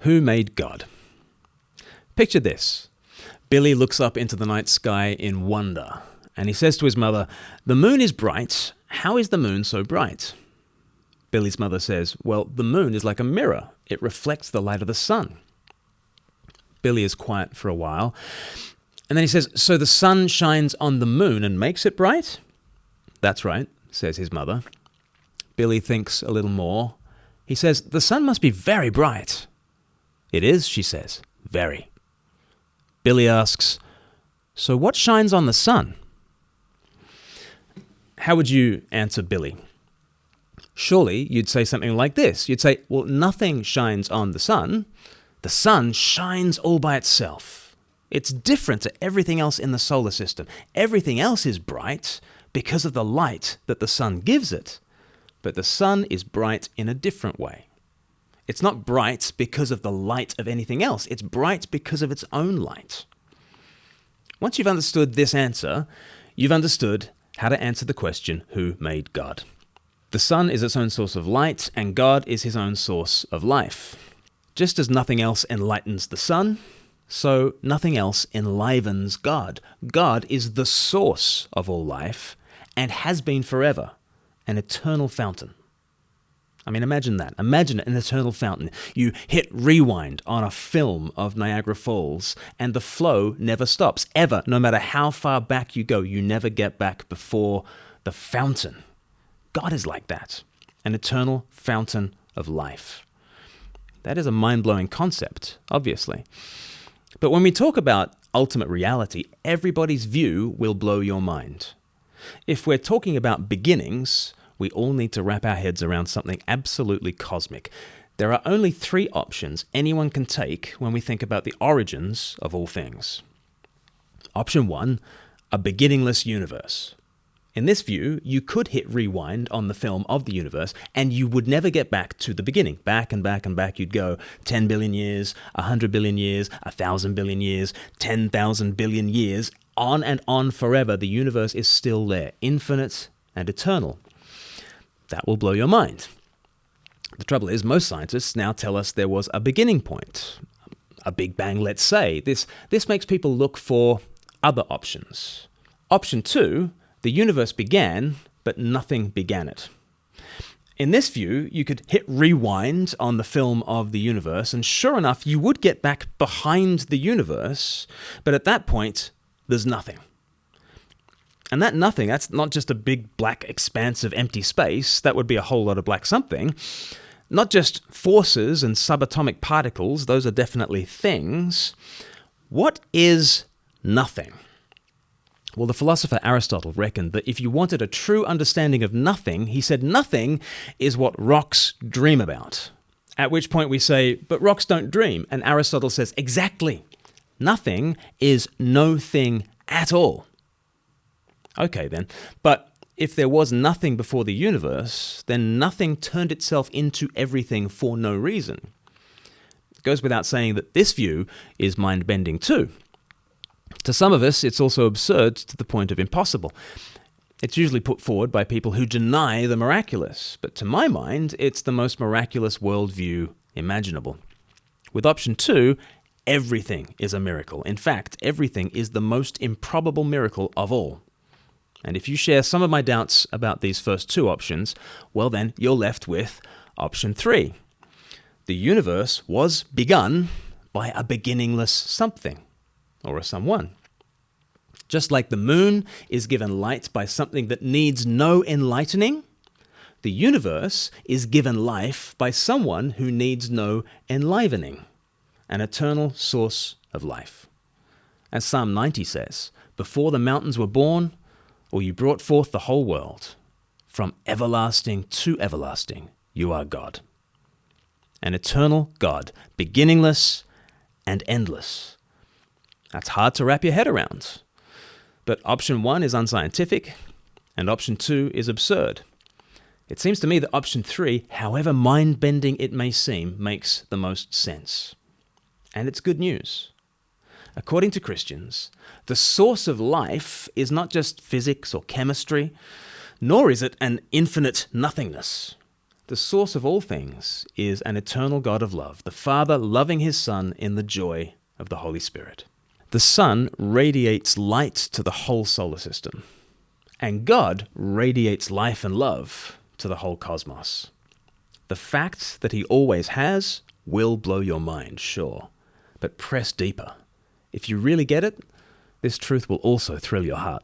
Who made God? Picture this. Billy looks up into the night sky in wonder, and he says to his mother, "The moon is bright. How is the moon so bright?" Billy's mother says, "Well, the moon is like a mirror. It reflects the light of the sun." Billy is quiet for a while, and then he says, "So the sun shines on the moon and makes it bright?" "That's right," says his mother. Billy thinks a little more. He says, "The sun must be very bright." "It is," she says, "very." Billy asks, "So what shines on the sun?" How would you answer Billy? Surely you'd say something like this. You'd say, well, nothing shines on the sun. The sun shines all by itself. It's different to everything else in the solar system. Everything else is bright because of the light that the sun gives it. But the sun is bright in a different way. It's not bright because of the light of anything else. It's bright because of its own light. Once you've understood this answer, you've understood how to answer the question, who made God? The sun is its own source of light, and God is his own source of life. Just as nothing else enlightens the sun, so nothing else enlivens God. God is the source of all life and has been forever, an eternal fountain. I mean, imagine that. Imagine an eternal fountain. You hit rewind on a film of Niagara Falls, and the flow never stops, ever. No matter how far back you go, you never get back before the fountain. God is like that, an eternal fountain of life. That is a mind-blowing concept, obviously. But when we talk about ultimate reality, everybody's view will blow your mind. If we're talking about beginnings, we all need to wrap our heads around something absolutely cosmic. There are only 3 options anyone can take when we think about the origins of all things. Option 1, a beginningless universe. In this view, you could hit rewind on the film of the universe and you would never get back to the beginning. Back and back and back you'd go 10 billion years, 100 billion years, 1,000 billion years, 10,000 billion years, on and on forever. The universe is still there, infinite and eternal. That will blow your mind. The trouble is, most scientists now tell us there was a beginning point, a Big Bang, let's say. This makes people look for other options. Option 2, the universe began, but nothing began it. In this view, you could hit rewind on the film of the universe, and sure enough, you would get back behind the universe, but at that point, there's nothing. And that nothing, that's not just a big black expanse of empty space. That would be a whole lot of black something. Not just forces and subatomic particles, those are definitely things. What is nothing? Well, the philosopher Aristotle reckoned that if you wanted a true understanding of nothing, he said nothing is what rocks dream about. At which point we say, but rocks don't dream. And Aristotle says, exactly. Nothing is no thing at all. Okay then, but if there was nothing before the universe, then nothing turned itself into everything for no reason. It goes without saying that this view is mind-bending too. To some of us, it's also absurd to the point of impossible. It's usually put forward by people who deny the miraculous, but to my mind, it's the most miraculous worldview imaginable. With option 2, everything is a miracle. In fact, everything is the most improbable miracle of all. And if you share some of my doubts about these first 2 options, well then, you're left with option 3. The universe was begun by a beginningless something, or a someone. Just like the moon is given light by something that needs no enlightening, the universe is given life by someone who needs no enlivening, an eternal source of life. As Psalm 90 says, before the mountains were born, or you brought forth the whole world, from everlasting to everlasting, you are God. An eternal God, beginningless and endless. That's hard to wrap your head around. But option 1 is unscientific, and option 2 is absurd. It seems to me that option 3, however mind-bending it may seem, makes the most sense. And it's good news. According to Christians, the source of life is not just physics or chemistry, nor is it an infinite nothingness. The The source of all things is an eternal God of love, the Father loving his Son in the joy of the Holy Spirit. The Son radiates light to the whole solar system, and God radiates life and love to the whole cosmos. The fact that he always has will blow your mind, sure, but press deeper. If you really get it, this truth will also thrill your heart.